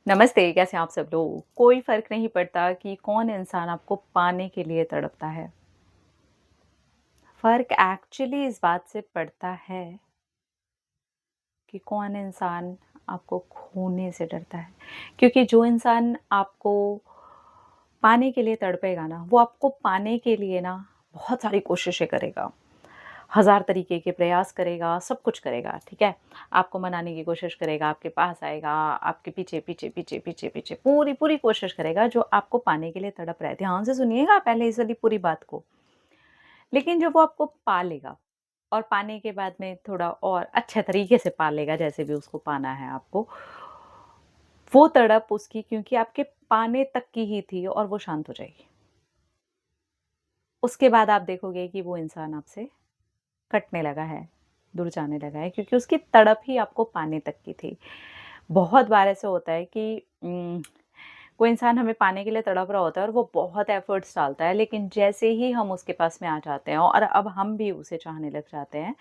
नमस्ते, कैसे हैं आप सब लोग? कोई फ़र्क नहीं पड़ता कि कौन इंसान आपको पाने के लिए तड़पता है। फ़र्क एक्चुअली इस बात से पड़ता है कि कौन इंसान आपको खोने से डरता है। क्योंकि जो इंसान आपको पाने के लिए तड़पेगा ना, वो आपको पाने के लिए ना बहुत सारी कोशिशें करेगा। हज़ार तरीके के प्रयास करेगा, सब कुछ करेगा, ठीक है? आपको मनाने की कोशिश करेगा, आपके पास आएगा, आपके पीछे पूरी कोशिश करेगा जो आपको पाने के लिए तड़प रहा है। ध्यान से सुनिएगा पहले इस वाली पूरी बात को। लेकिन जब वो आपको पा लेगा और पाने के बाद में थोड़ा और अच्छे तरीके से पा लेगा जैसे भी उसको पाना है आपको, वो तड़प उसकी क्योंकि आपके पाने तक की ही थी और वो शांत हो जाएगी। उसके बाद आप देखोगे कि वो इंसान आपसे कटने लगा है, दूर जाने लगा है क्योंकि उसकी तड़प ही आपको पाने तक की थी। बहुत बार ऐसा होता है कि कोई इंसान हमें पाने के लिए तड़प रहा होता है और वो बहुत एफ़र्ट्स डालता है, लेकिन जैसे ही हम उसके पास में आ जाते हैं और अब हम भी उसे चाहने लग जाते हैं,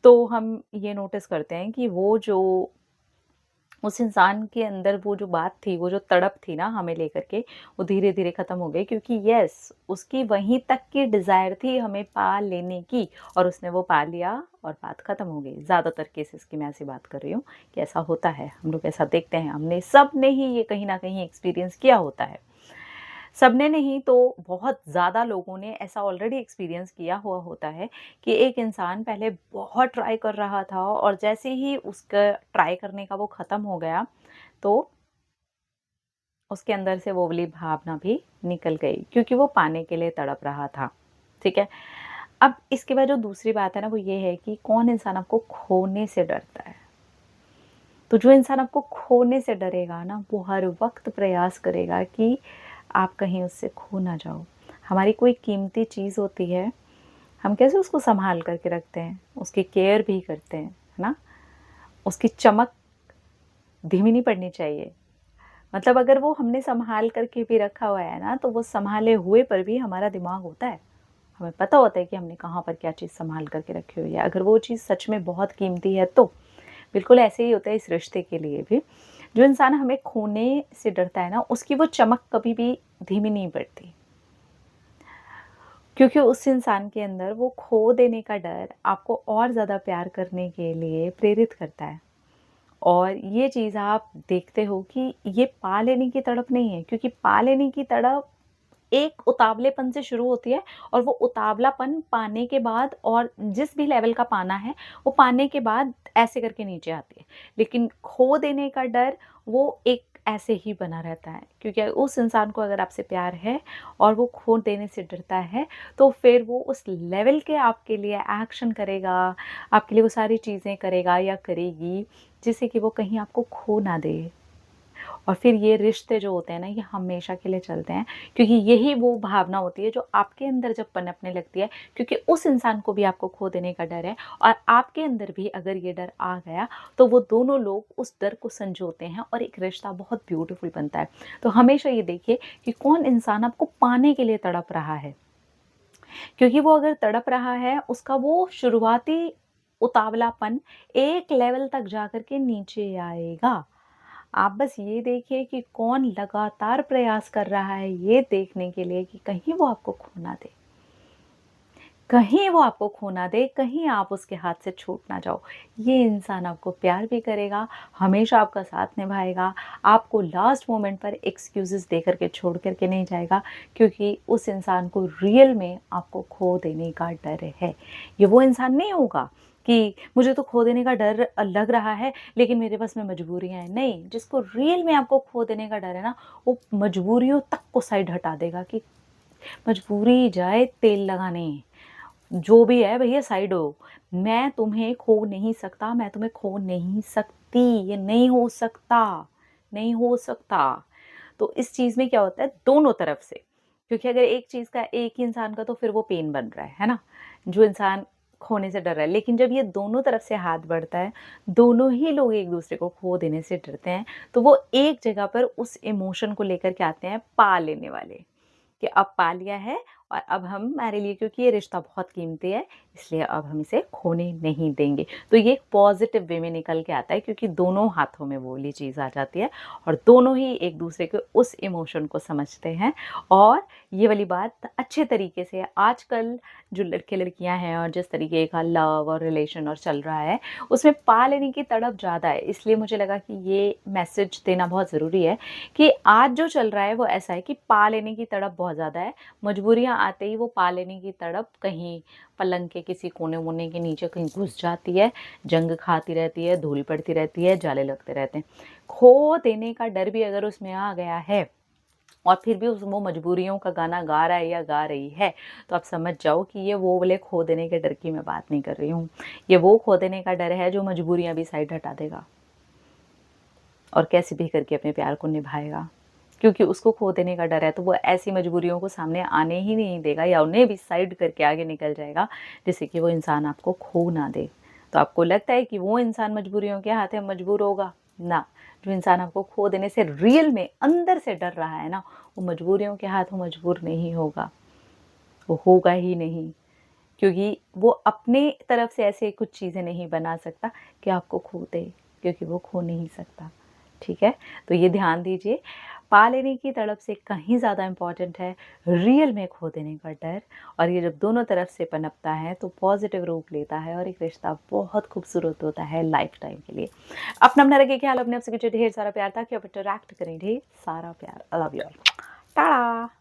तो हम ये नोटिस करते हैं कि वो जो उस इंसान के अंदर वो जो बात थी, वो जो तड़प थी ना हमें लेकर के, वो धीरे-धीरे ख़त्म हो गई क्योंकि येस, उसकी वहीं तक की डिज़ायर थी हमें पा लेने की और उसने वो पा लिया और बात ख़त्म हो गई। ज़्यादातर केसेज़ की मैं ऐसी बात कर रही हूँ कि ऐसा होता है, हम लोग ऐसा देखते हैं, हमने सबने ही ये कहीं न कहीं एक्सपीरियंस किया होता है। सबने नहीं तो बहुत ज़्यादा लोगों ने ऐसा ऑलरेडी एक्सपीरियंस किया हुआ होता है कि एक इंसान पहले बहुत ट्राई कर रहा था और जैसे ही उसका ट्राई करने का वो ख़त्म हो गया, तो उसके अंदर से वो वाली भावना भी निकल गई क्योंकि वो पाने के लिए तड़प रहा था, ठीक है? अब इसके बाद जो दूसरी बात है ना वो ये है कि कौन इंसान आपको खोने से डरता है। तो जो इंसान आपको खोने से डरेगा ना, वो हर वक़्त प्रयास करेगा कि आप कहीं उससे खो ना जाओ। हमारी कोई कीमती चीज़ होती है, हम कैसे उसको सँभाल कर के रखते हैं, उसकी केयर भी करते हैं, है ना? उसकी चमक धीमी नहीं पड़नी चाहिए। मतलब अगर वो हमने सँभाल कर के भी रखा हुआ है ना, तो वो सँभाले हुए पर भी हमारा दिमाग होता है। हमें पता होता है कि हमने कहाँ पर क्या चीज़ सँभाल कर के रखी हुई है। अगर वो चीज़ सच में बहुत कीमती है तो। बिल्कुल ऐसे ही होता है इस रिश्ते के लिए भी। जो इंसान हमें खोने से डरता है ना, उसकी वो चमक कभी भी धीमी नहीं पड़ती। क्योंकि उस इंसान के अंदर वो खो देने का डर आपको और ज़्यादा प्यार करने के लिए प्रेरित करता है। और ये चीज़ आप देखते हो कि ये पा लेने की तड़प नहीं है क्योंकि पा लेने की तड़प एक उतावलेपन से शुरू होती है और वो उतावलापन पाने के बाद और जिस भी लेवल का पाना है, वो पाने के बाद ऐसे करके नीचे आती है। लेकिन खो देने का डर वो एक ऐसे ही बना रहता है क्योंकि उस इंसान को अगर आपसे प्यार है और वो खो देने से डरता है, तो फिर वो उस लेवल के आपके लिए एक्शन करेगा, आपके लिए वो सारी चीज़ें करेगा या करेगी, जिससे कि वो कहीं आपको खो ना दे। और फिर ये रिश्ते जो होते हैं ना, ये हमेशा के लिए चलते हैं क्योंकि यही वो भावना होती है जो आपके अंदर जब पनपने लगती है क्योंकि उस इंसान को भी आपको खो देने का डर है और आपके अंदर भी अगर ये डर आ गया, तो वो दोनों लोग उस डर को संजोते हैं और एक रिश्ता बहुत ब्यूटीफुल बनता है। तो हमेशा ये देखिए कि कौन इंसान आपको पाने के लिए तड़प रहा है, क्योंकि वो अगर तड़प रहा है, उसका वो शुरुआती उतावलापन एक लेवल तक जाकर के नीचे आएगा। आप बस ये देखिए कि कौन लगातार प्रयास कर रहा है ये देखने के लिए कि कहीं वो आपको खो ना दे। कहीं वो आपको खो ना दे, कहीं आप उसके हाथ से छूट ना जाओ। ये इंसान आपको प्यार भी करेगा, हमेशा आपका साथ निभाएगा, आपको लास्ट मोमेंट पर एक्सक्यूज़ेज़ दे कर के छोड़ कर के नहीं जाएगा क्योंकि उस इंसान को रियल में आपको खो देने का डर है। ये वो इंसान नहीं होगा कि मुझे तो खो देने का डर लग रहा है, लेकिन मेरे पास में मजबूरियाँ हैं। नहीं, जिसको रियल में आपको खो देने का डर है ना, वो मजबूरियों तक को साइड हटा देगा कि मजबूरी जाए तेल लगाने। जो भी है भैया साइड हो। मैं तुम्हें खो नहीं सकता, मैं तुम्हें खो नहीं सकती, ये नहीं हो सकता, नहीं हो सकता। तो इस चीज़ में क्या होता है दोनों तरफ से, क्योंकि अगर एक चीज़ का एक ही इंसान का तो फिर वो पेन बन रहा है ना? जो इंसान खोने से डर रहा है। लेकिन जब ये दोनों तरफ से हाथ बढ़ता है, दोनों ही लोग एक-दूसरे को खो देने से डरते हैं, तो वो एक जगह पर उस इमोशन को लेकर के आते हैं पा लेने वाले। कि अब पा लिया है और अब हमारे लिए, क्योंकि ये रिश्ता बहुत कीमती है, इसलिए अब हम इसे खोने नहीं देंगे। तो ये एक पॉजिटिव वे में निकल के आता है, क्योंकि दोनों हाथों में वो वाली चीज़ आ जाती है और दोनों ही एक दूसरे के उस इमोशन को समझते हैं। और ये वाली बात अच्छे तरीके से आजकल जो लड़के लड़कियां हैं और जिस तरीके का लव और रिलेशन और चल रहा है, उसमें पा लेने की तड़प ज़्यादा है। इसलिए मुझे लगा कि ये मैसेज देना बहुत ज़रूरी है कि आज जो चल रहा है वो ऐसा है कि पा लेने की तड़प बहुत ज़्यादा है। मजबूरियाँ आते ही वो पा लेने की तड़प कहीं पलंग के किसी कोने-वोने के नीचे कहीं घुस जाती है, जंग खाती रहती है, धूल पड़ती रहती है, जाले लगते रहते हैं। खो देने का डर भी अगर उसमें आ गया है और फिर भी वो मजबूरियों का गाना गा रहा है या गा रही है, तो आप समझ जाओ कि ये वो वाले खो देने के डर की मैं बात नहीं कर रही हूँ। ये वो खो देने का डर है जो मजबूरियाँ भी साइड हटा देगा और कैसे भी करके अपने प्यार को निभाएगा। क्योंकि उसको खो देने का डर है, तो वो ऐसी मजबूरियों को सामने आने ही नहीं देगा या उन्हें भी साइड करके आगे निकल जाएगा, जिससे कि वो इंसान आपको खो ना दे। तो आपको लगता है कि वो इंसान मजबूरियों के हाथ में मजबूर होगा? ना, जो इंसान आपको खो देने से रियल में अंदर से डर रहा है ना, वो मजबूरियों के हाथों मजबूर नहीं होगा, वो होगा ही नहीं। क्योंकि वो अपने तरफ से ऐसे कुछ चीज़ें नहीं बना सकता कि आपको खो दे, क्योंकि वो खो नहीं सकता। ठीक है? तो ये ध्यान दीजिए, पा लेने की तड़प से कहीं ज़्यादा इम्पॉर्टेंट है रियल में खो देने का डर। और ये जब दोनों तरफ से पनपता है तो पॉजिटिव रूप लेता है और एक रिश्ता बहुत खूबसूरत होता है लाइफ टाइम के लिए। अपना रखिए ख्याल, अपने आप से ढेर सारा प्यार, ताकि आप इंटरैक्ट करें ढेर सारा प्यार। I love you all. Tata.